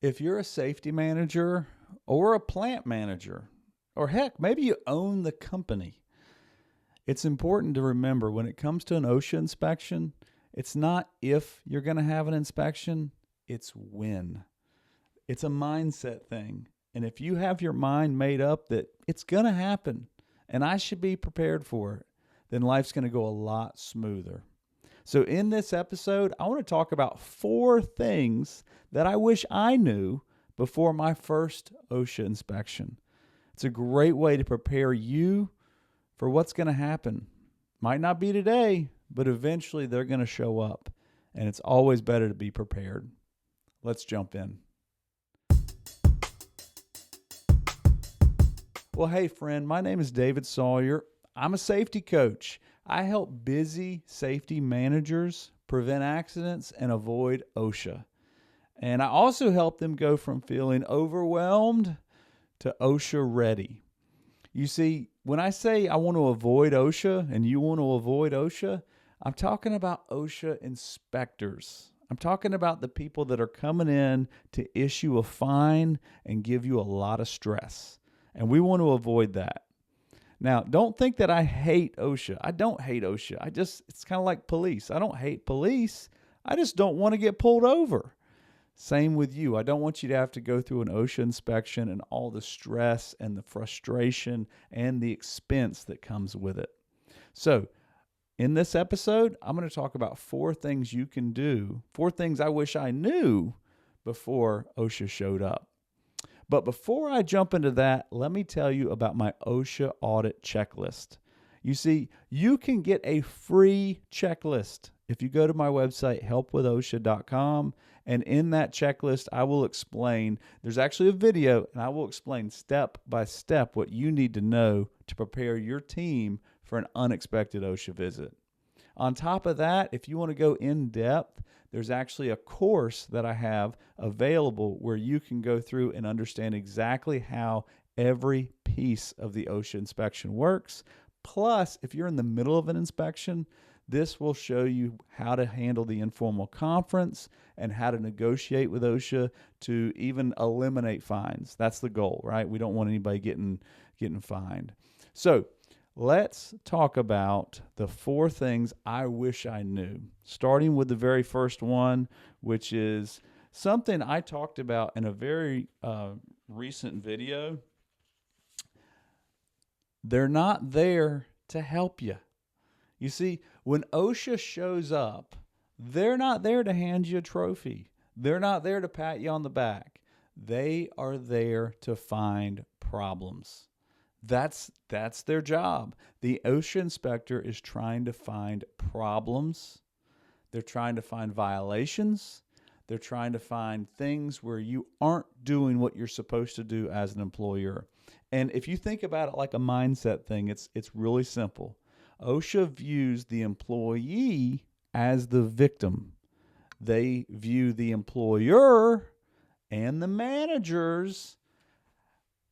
If you're a safety manager or a plant manager, or heck, maybe you own the company, it's important to remember when it comes to an OSHA inspection, it's not if you're going to have an inspection, it's when. It's a mindset thing. And if you have your mind made up that it's going to happen and I should be prepared for it, then life's going to go a lot smoother. So in this episode, I want to talk about 4 things that I wish I knew before my first OSHA inspection. It's a great way to prepare you for what's going to happen. Might not be today, but eventually they're going to show up. And it's always better to be prepared. Let's jump in. Well, hey friend, my name is David Sawyer. I'm a safety coach. I help busy safety managers prevent accidents and avoid OSHA. And I also help them go from feeling overwhelmed to OSHA ready. You see, when I say I want to avoid OSHA and you want to avoid OSHA, I'm talking about OSHA inspectors. I'm talking about the people that are coming in to issue a fine and give you a lot of stress. And we want to avoid that. Now, don't think that I hate OSHA. I don't hate OSHA. It's kind of like police. I don't hate police. I just don't want to get pulled over. Same with you. I don't want you to have to go through an OSHA inspection and all the stress and the frustration and the expense that comes with it. So, in this episode, I'm going to talk about 4 things you can do, 4 things I wish I knew before OSHA showed up. But before I jump into that, let me tell you about my OSHA audit checklist. You see, you can get a free checklist if you go to my website, helpwithosha.com, and in that checklist, I will explain, there's actually a video, and I will explain step by step what you need to know to prepare your team for an unexpected OSHA visit. On top of that, if you want to go in depth, there's actually a course that I have available where you can go through and understand exactly how every piece of the OSHA inspection works. Plus, if you're in the middle of an inspection, this will show you how to handle the informal conference and how to negotiate with OSHA to even eliminate fines. That's the goal, right? We don't want anybody getting fined. So, let's talk about the 4 things I wish I knew, starting with the very first one, which is something I talked about in a very recent video. They're not there to help you. You see, when OSHA shows up, they're not there to hand you a trophy. They're not there to pat you on the back. They are there to find problems. That's their job. The OSHA inspector is trying to find problems. They're trying to find violations. They're trying to find things where you aren't doing what you're supposed to do as an employer. And if you think about it like a mindset thing, it's really simple. OSHA views the employee as the victim. They view the employer and the managers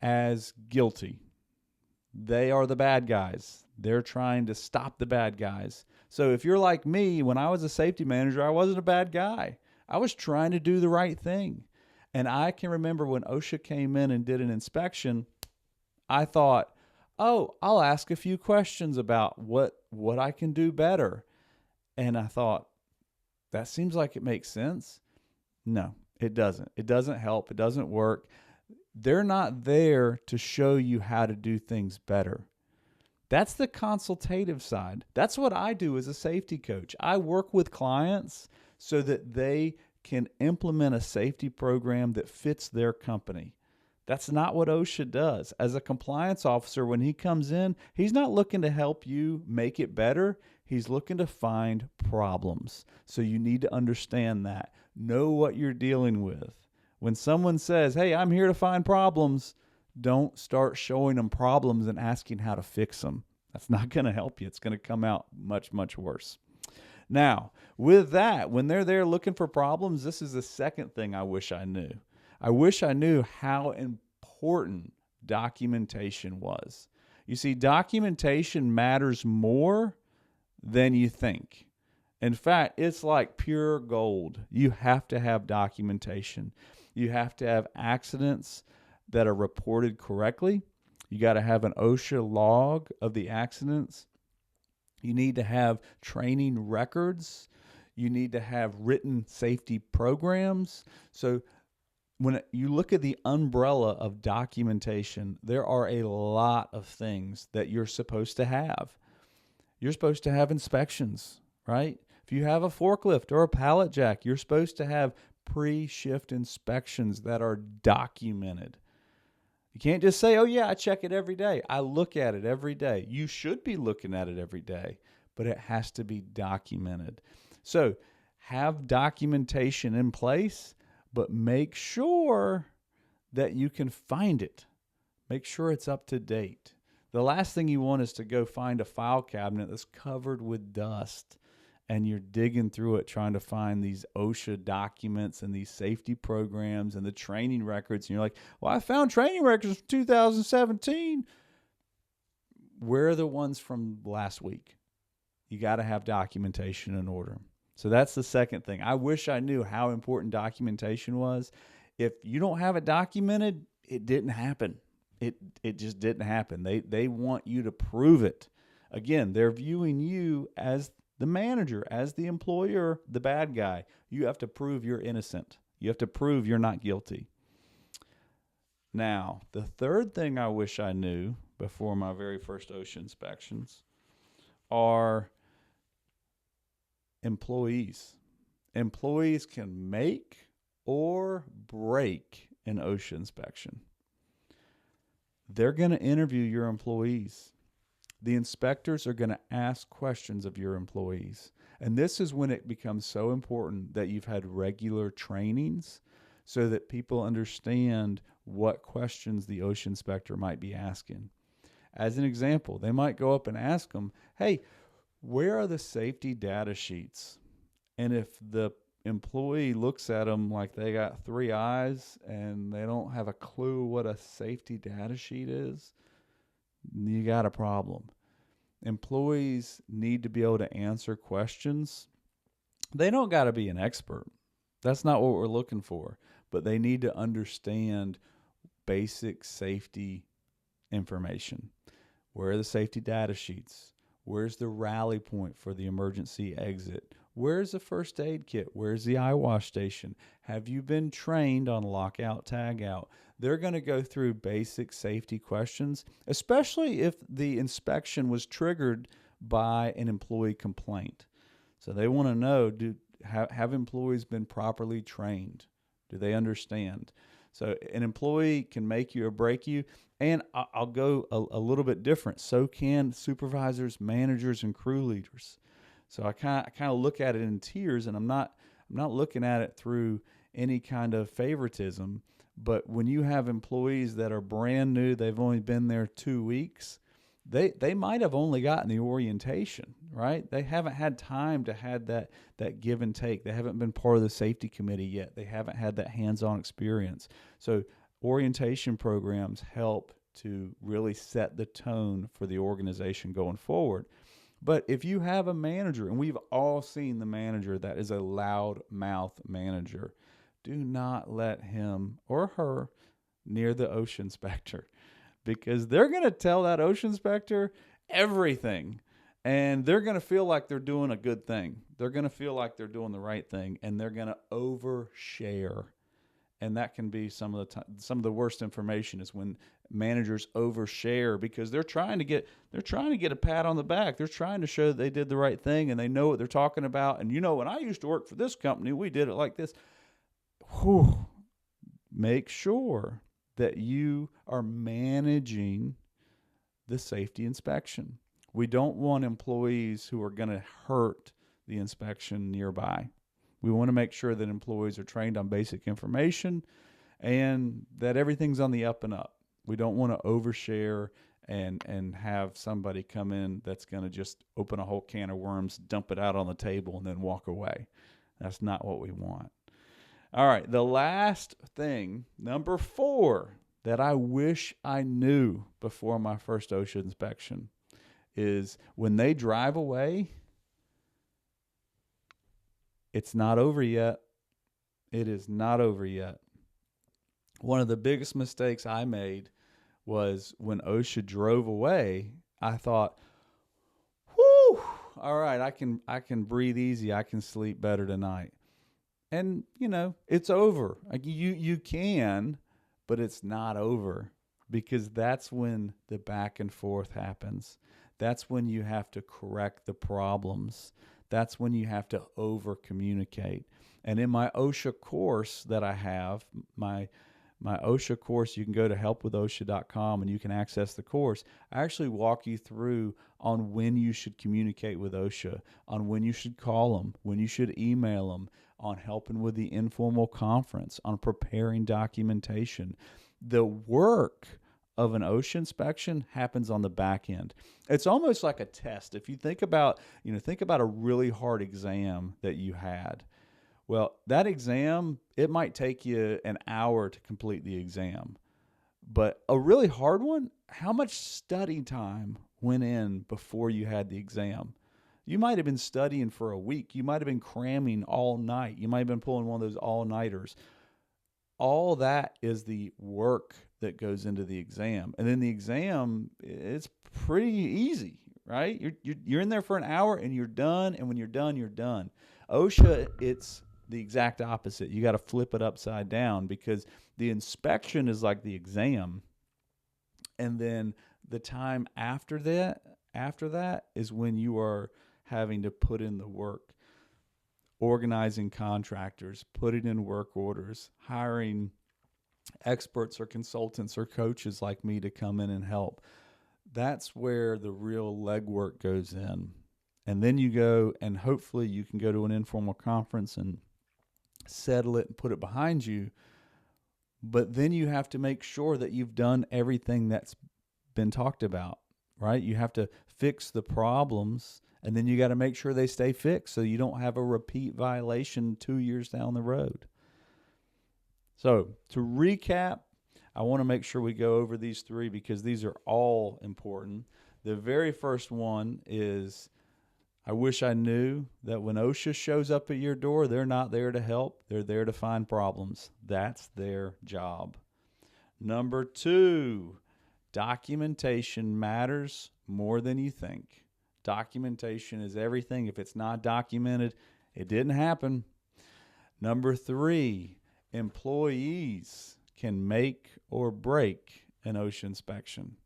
as guilty. They are the bad guys. They're trying to stop the bad guys. So if you're like me, when I was a safety manager, I wasn't a bad guy. I was trying to do the right thing. And I can remember when OSHA came in and did an inspection, I thought, oh, I'll ask a few questions about what I can do better. And I thought, that seems like it makes sense. No, it doesn't. It doesn't help. It doesn't work. They're not there to show you how to do things better. That's the consultative side. That's what I do as a safety coach. I work with clients so that they can implement a safety program that fits their company. That's not what OSHA does. As a compliance officer, when he comes in, he's not looking to help you make it better. He's looking to find problems. So you need to understand that. Know what you're dealing with. When someone says, hey, I'm here to find problems, don't start showing them problems and asking how to fix them. That's not going to help you. It's going to come out much, much worse. Now, with that, when they're there looking for problems, this is the second thing I wish I knew. I wish I knew how important documentation was. You see, documentation matters more than you think. In fact, it's like pure gold. You have to have documentation. You have to have accidents that are reported correctly. You got to have an OSHA log of the accidents. You need to have training records. You need to have written safety programs. So when you look at the umbrella of documentation, there are a lot of things that you're supposed to have. You're supposed to have inspections, right? If you have a forklift or a pallet jack, you're supposed to have pre-shift inspections that are documented. You can't just say, oh, yeah, I check it every day. I look at it every day. You should be looking at it every day, but it has to be documented. So have documentation in place, but make sure that you can find it. Make sure it's up to date. The last thing you want is to go find a file cabinet that's covered with dust and you're digging through it trying to find these OSHA documents and these safety programs and the training records. And you're like, well, I found training records from 2017. Where are the ones from last week? You got to have documentation in order. So that's the second thing. I wish I knew how important documentation was. If you don't have it documented, it didn't happen. It just didn't happen. They want you to prove it. Again, they're viewing you as the manager, as the employer, the bad guy. You have to prove you're innocent. You have to prove you're not guilty. Now, the third thing I wish I knew before my very first OSHA inspections are employees. Employees can make or break an OSHA inspection. They're going to interview your employees. The inspectors are going to ask questions of your employees. And this is when it becomes so important that you've had regular trainings so that people understand what questions the OSHA inspector might be asking. As an example, they might go up and ask them, hey, where are the safety data sheets? And if the employee looks at them like they got three eyes and they don't have a clue what a safety data sheet is, you got a problem. Employees need to be able to answer questions. They don't got to be an expert. That's not what we're looking for. But they need to understand basic safety information. Where are the safety data sheets? Where's the rally point for the emergency exit? Where's the first aid kit? Where's the eye wash station? Have you been trained on lockout, tagout? They're going to go through basic safety questions, especially if the inspection was triggered by an employee complaint. So they want to know, have employees been properly trained? Do they understand? So an employee can make you or break you. And I'll go a little bit different. So can supervisors, managers, and crew leaders. So I kind of look at it in tiers, and I'm not looking at it through any kind of favoritism. But when you have employees that are brand new, they've only been there 2 weeks, they might have only gotten the orientation, right? They haven't had time to have that give and take. They haven't been part of the safety committee yet. They haven't had that hands-on experience. So orientation programs help to really set the tone for the organization going forward. But if you have a manager, and we've all seen the manager that is a loud-mouth manager, do not let him or her near the OSHA inspector, because they're going to tell that OSHA inspector everything, and they're going to feel like they're doing a good thing. They're going to feel like they're doing the right thing, and they're going to overshare. And that can be some of the worst information is when managers overshare because they're trying to get a pat on the back. They're trying to show that they did the right thing and they know what they're talking about. And when I used to work for this company, we did it like this. Whew. Make sure that you are managing the safety inspection. We don't want employees who are going to hurt the inspection nearby. We want to make sure that employees are trained on basic information and that everything's on the up and up. We don't want to overshare and have somebody come in that's going to just open a whole can of worms, dump it out on the table, and then walk away. That's not what we want. All right, the last thing, number 4, that I wish I knew before my first OSHA inspection is when they drive away, it's not over yet. It is not over yet. one of the biggest mistakes I made was when OSHA drove away, I thought, whew, all right, I can breathe easy. I can sleep better tonight. And, it's over. Like you can, but it's not over, because that's when the back and forth happens. That's when you have to correct the problems. That's when you have to over communicate. And in my OSHA course that I have, my OSHA course, you can go to helpwithosha.com and you can access the course. I actually walk you through on when you should communicate with OSHA, on when you should call them, when you should email them, on helping with the informal conference, on preparing documentation. The work of an OSHA inspection happens on the back end. It's almost like a test. If you think about a really hard exam that you had. Well, that exam, it might take you an hour to complete the exam. But a really hard one, how much study time went in before you had the exam? You might have been studying for a week. You might have been cramming all night. You might have been pulling one of those all-nighters. All that is the work that goes into the exam. And then the exam, it's pretty easy, right? You're in there for an hour and you're done. And when you're done, you're done. OSHA, it's the exact opposite. You got to flip it upside down, because the inspection is like the exam. And then the time after that is when you are having to put in the work, organizing contractors, putting in work orders, hiring experts or consultants or coaches like me to come in and help. That's where the real legwork goes in. And then you go, and hopefully you can go to an informal conference and settle it and put it behind you. But then you have to make sure that you've done everything that's been talked about, right? You have to fix the problems, and then you got to make sure they stay fixed so you don't have a repeat violation 2 years down the road. So to recap, I want to make sure we go over these three because these are all important. The very first one is, I wish I knew that when OSHA shows up at your door, they're not there to help. They're there to find problems. That's their job. Number 2, documentation matters more than you think. Documentation is everything. If it's not documented, it didn't happen. Number 3, employees can make or break an OSHA inspection.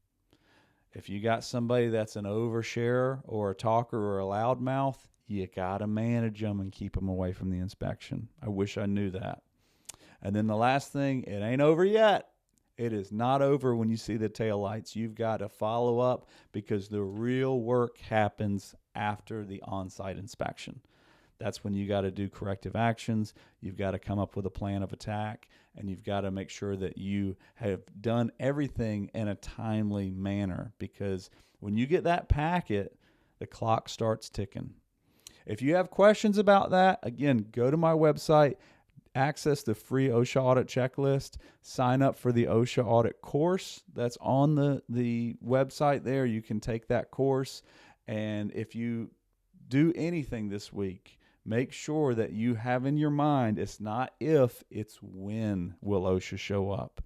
If you got somebody that's an oversharer or a talker or a loudmouth, you got to manage them and keep them away from the inspection. I wish I knew that. And then the last thing, it ain't over yet. It is not over when you see the taillights. You've got to follow up, because the real work happens after the on-site inspection. That's when you got to do corrective actions. You've got to come up with a plan of attack, and you've got to make sure that you have done everything in a timely manner, because when you get that packet, the clock starts ticking. If you have questions about that, again, go to my website, access the free OSHA audit checklist, sign up for the OSHA audit course that's on the website there. You can take that course, and if you do anything this week, make sure that you have in your mind, it's not if, it's when will OSHA show up.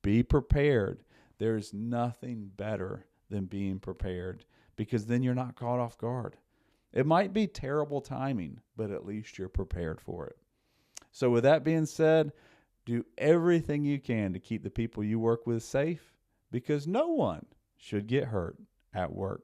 Be prepared. There's nothing better than being prepared, because then you're not caught off guard. It might be terrible timing, but at least you're prepared for it. So with that being said, do everything you can to keep the people you work with safe, because no one should get hurt at work.